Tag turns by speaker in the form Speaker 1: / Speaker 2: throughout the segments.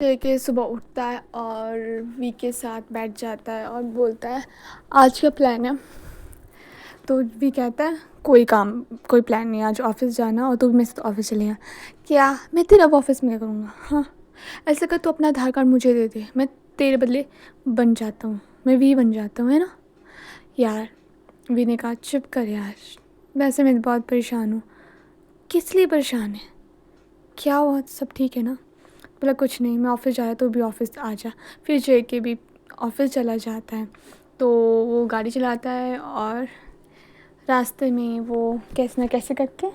Speaker 1: के सुबह उठता है और वी के साथ बैठ जाता है और बोलता है आज का प्लान है। तो वी कहता है कोई प्लान नहीं, आज ऑफिस जाना और तू भी मेरे साथ ऑफिस चलेगा। क्या मैं तेरा ऑफिस में क्या करूँगा? हाँ, ऐसा कर, तू अपना आधार कार्ड मुझे दे दे, मैं तेरे बदले बन जाता हूँ, मैं वी बन जाता हूँ, है ना। यार, वी ने कहा चुप कर यार, वैसे मैं बहुत परेशान हूँ। किस लिए परेशान है? क्या हुआ, सब ठीक है ना? बोला कुछ नहीं, मैं ऑफिस जा रहा, तो भी ऑफिस आ जा। फिर जे के भी ऑफिस चला जाता है। तो वो गाड़ी चलाता है और रास्ते में वो कैसे ना कैसे करके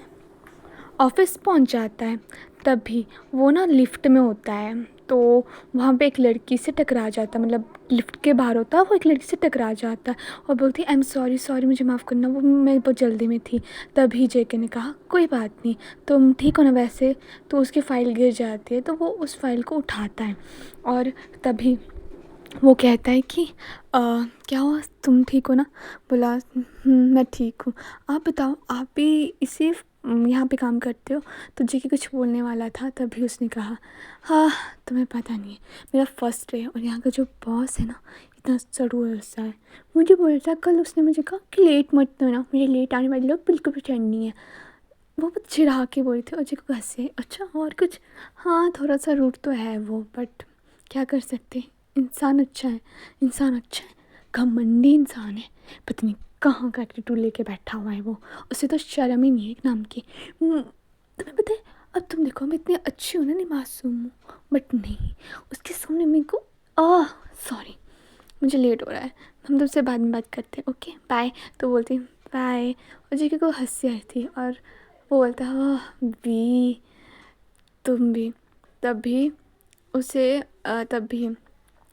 Speaker 1: ऑफिस पहुंच जाता है। तभी वो ना लिफ्ट में होता है, तो वहाँ पे एक लड़की से टकरा जाता है, मतलब लिफ्ट के बाहर होता है, वो एक लड़की से टकरा जाता है और बोलती है आई एम सॉरी सॉरी, मुझे माफ़ करना, वो मैं बहुत जल्दी में थी। तभी जेके ने कहा कोई बात नहीं, तुम ठीक हो ना वैसे। तो उसकी फ़ाइल गिर जाती है, तो वो उस फाइल को उठाता है और तभी वो कहता है कि क्या हुआ, तुम ठीक हो ना? बोला मैं ठीक हूँ। आप बताओ, आप भी इसी यहाँ पे काम करते हो? तो जेके कुछ बोलने वाला था, तभी उसने कहा हाँ, तुम्हें पता नहीं है, मेरा फर्स्ट डे है और यहाँ का जो बॉस है ना, इतना सा है। मुझे बोल रहा कल, उसने मुझे कहा कि लेट मत देना, मुझे लेट आने वाले लोग बिल्कुल पसंद नहीं है। वो बहुत चिढ़ा के बोली थी और जेको को हंसे। अच्छा और कुछ? हाँ, थोड़ा सा रूट तो है वो, बट क्या कर सकते, इंसान अच्छा है, इंसान अच्छा है, घमंडी इंसान है, पता नहीं कहाँ का एटीट्यूड लेके बैठा हुआ है वो। उसे तो शर्म ही नहीं है एक नाम की। तुम्हें पता है, अब तुम देखो मैं इतनी अच्छी हूँ ना, नहीं मासूम हूँ, बट नहीं, उसके सामने मेरे को सॉरी, मुझे लेट हो रहा है, हम तुमसे बाद में बात करते हैं, ओके बाय। तो बोलती बाय, और जेके को हंसी आई थी और वो बोलता है भी, तुम भी। तभी उसे तभी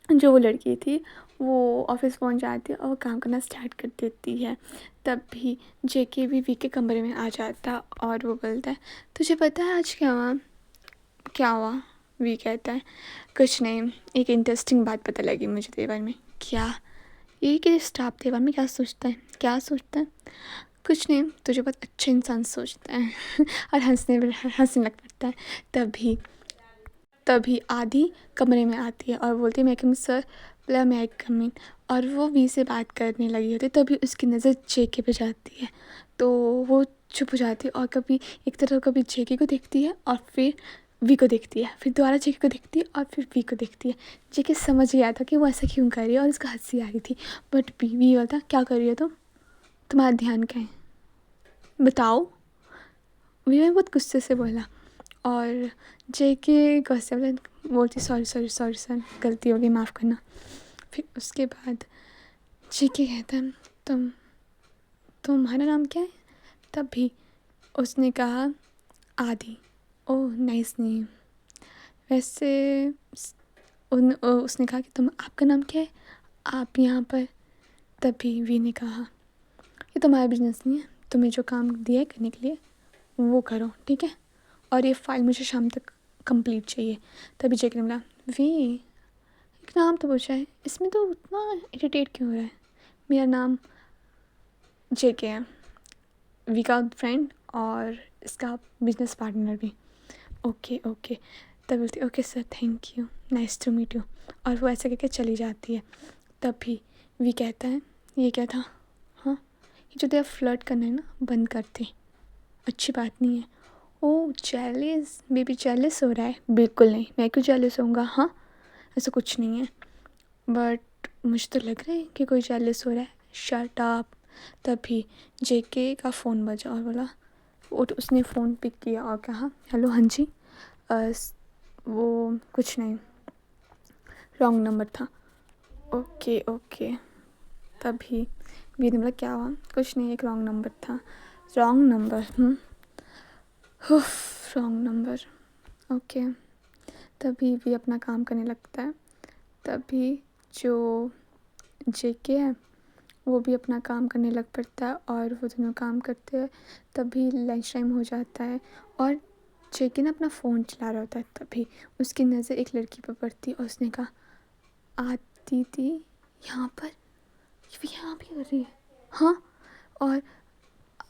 Speaker 1: जो वो लड़की थी वो ऑफिस पहुंच जाती है और काम करना स्टार्ट कर देती है। तभी जेके भी वी के कमरे में आ जाता और वो बोलता है तुझे पता है आज क्या हुआ? क्या हुआ? वी कहता है कुछ नहीं, एक इंटरेस्टिंग बात पता लगी मुझे तेरे बारे में। क्या? ये कि स्टाफ तेरे बारे में क्या सोचता है? क्या सोचता है? कुछ नहीं, तुझे बहुत अच्छा इंसान सोचता है और हंसने लग पड़ता है। तभी तभी आधी कमरे में आती है और बोलती है मैं कम सर, बोला मैं कम इन, और वो वी से बात करने लगी होती है। तभी उसकी नज़र जेके पे जाती है, तो वो चुप हो जाती है और कभी एक तरफ कभी जेके को देखती है और फिर वी को देखती है, फिर दोबारा जेके को देखती है और फिर वी को देखती है। जेके समझ गया था कि वो ऐसा क्यों कर रही है और उसका हंसी आ रही थी, बट वी बोलता क्या कर रही हो तुम, तुम्हारा ध्यान क्या है, बताओ। वी में बहुत गुस्से से बोला और जेके गुस्से में बोलती सॉरी सॉरी सॉरी सर, गलती हो गई, माफ़ करना। फिर उसके बाद जेके कहता है तुम्हारा नाम क्या है? तभी उसने कहा आदि। Oh nice name. वैसे उसने कहा कि आपका नाम क्या है, आप यहाँ पर? तभी वी ने कहा ये तुम्हारा बिजनेस नहीं है, तुम्हें जो काम दिया है करने के लिए वो करो, ठीक है, और ये फाइल मुझे शाम तक कंप्लीट चाहिए। तभी जेके ने बोला वी, एक नाम तो पूछा है, इसमें तो उतना इरिटेट क्यों हो रहा है? मेरा नाम जेके है, वी का फ्रेंड और इसका बिजनेस पार्टनर भी। Okay okay. तब बोलती okay sir, thank you, nice to meet you, और वो ऐसे करके चली जाती है। तभी वी कहता है ये क्या था? हाँ, ये जो तेरा फ्लर्ट करना है ना, बंद करते, अच्छी बात नहीं है। ओह जेलिस, बेबी जेलिस हो रहा है? बिल्कुल नहीं, मैं क्यों जेलिस होऊंगा, हाँ ऐसा कुछ नहीं है, बट मुझे तो लग रहा है कि कोई जेलिस हो रहा है, शट अप। तभी जेके का फ़ोन बजा और बोला, उसने फ़ोन पिक किया और कहा हेलो हाँ जी। वो कुछ नहीं, रॉन्ग नंबर था। Okay okay. तभी वी ने बोला क्या हुआ? कुछ नहीं, एक रॉन्ग नंबर था। Wrong number? Wrong number, okay. तभी वी अपना काम करने लगता है। तभी जो जेके है वो भी अपना काम करने लग पड़ता है और वो दोनों काम करते हैं। तभी लंच टाइम हो जाता है और जेके ना अपना फ़ोन चला रहा होता है। तभी उसकी नज़र एक लड़की पर पड़ती है और उसने कहा आती थी यहाँ पर, ये यहाँ भी कर रही है, हाँ। और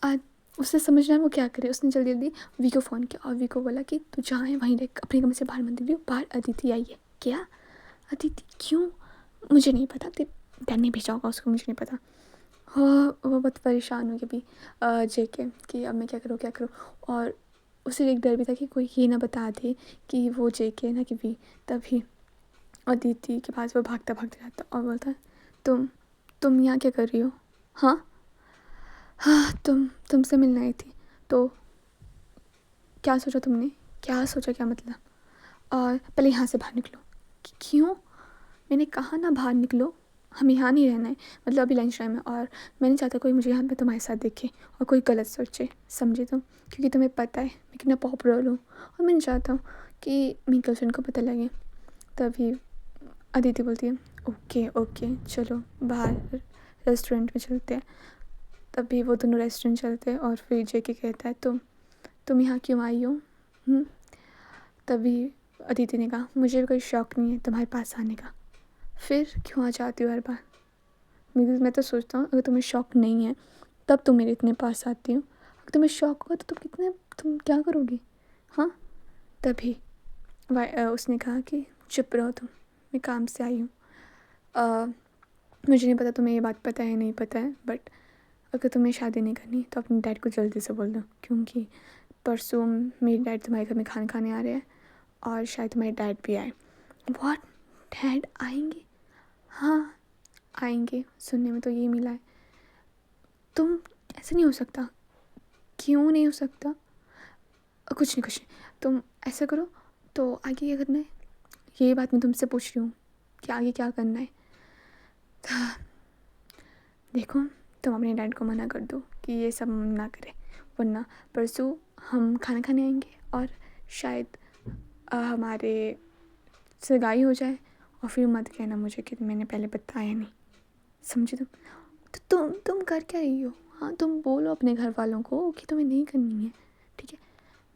Speaker 1: आज उसे समझना है वो क्या करे, उसने जल्दी जल्दी वी को फ़ोन किया और वी को बोला कि तू जहाँ है वहीं रह, अपने कमरे से बाहर मत निकलियो, बाहर अदिति आई है। क्या? अदिति क्यों? मुझे नहीं पता, तेरे डैड ने भेजा होगा उसको, मुझे नहीं पता। हाँ, वो बहुत परेशान हुई अभी जेके कि अब मैं क्या करूँ। और उसे एक डर भी था कि कोई ये ना बता दे कि वो जेके ना कि भी। तभी अदिति के पास वो भागता भागता जाता और बोलता है, तुम यहाँ क्या कर रही हो? हाँ हाँ, तुमसे मिलने आई थी। तो क्या सोचा तुमने? क्या सोचा, क्या मतलब? और पहले यहाँ से बाहर निकलो। क्यों? मैंने कहा ना बाहर निकलो, हमें यहाँ नहीं रहना है। मतलब अभी लंच टाइम है और मैं नहीं चाहता कोई मुझे यहाँ पे तुम्हारे साथ देखे और कोई गलत सोचे, समझे तुम? क्योंकि तुम्हें पता है मैं कितना पॉपुलर हूँ और मैं नहीं चाहता हूँ कि मेरी गर्लफ्रेंड को पता लगे। तभी अदिति बोलती है, ओके ओके चलो बाहर रेस्टोरेंट में चलते हैं। तभी वो दोनों रेस्टोरेंट चलते हैं और फिर जेके कहता है, तुम यहाँ क्यों आई हो? तभी अदिति ने कहा, मुझे भी कोई शौक़ नहीं है तुम्हारे पास आने का। फिर क्यों आ जाती हो हर बार? मैं तो सोचता हूँ अगर तुम्हें शौक़ नहीं है तब तुम मेरे इतने पास आती हो। अगर तुम्हें शौक़ होगा तो तुम क्या करोगी? हाँ। तभी उसने कहा कि चुप रहो तुम, मैं काम से आई हूँ। मुझे नहीं पता तुम्हें ये बात पता है नहीं पता है, बट अगर तुम्हें शादी नहीं करनी तो अपने डैड को जल्दी से बोल दो, क्योंकि परसों मेरे डैड तुम्हारे घर में खाना खाने आ रहे हैं और शायद तुम्हारे डैड भी आए। व्हाट? डैड आएंगे? हाँ आएंगे, सुनने में तो ये मिला है। तुम, ऐसा नहीं हो सकता। क्यों नहीं हो सकता? कुछ नहीं तुम ऐसा करो, तो आगे क्या करना है ये बात मैं तुमसे पूछ रही हूँ कि आगे क्या करना है। देखो, तुम अपने डैड को मना कर दो कि ये सब ना करे, वरना परसों हम खाना खाने आएंगे और शायद हमारे सगाई हो जाए और फिर मत कहना मुझे कि मैंने पहले बताया नहीं, समझे तुम? तो तुम कर क्या रही हो? हाँ, तुम बोलो अपने घर वालों को कि तुम्हें नहीं करनी है, ठीक है?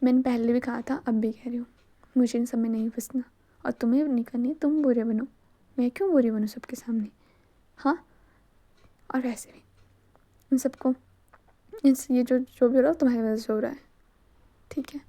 Speaker 1: मैंने पहले भी कहा था, अब भी कह रही हूँ, मुझे इन सब में नहीं फंसना और तुम्हें नहीं करनी। तुम बुरे बनो, मैं क्यों बुरी बनूँ सबके सामने? हाँ, और वैसे भी इन सबको ये जो भी हो रहा है तुम्हारी वजह से हो रहा है, ठीक है?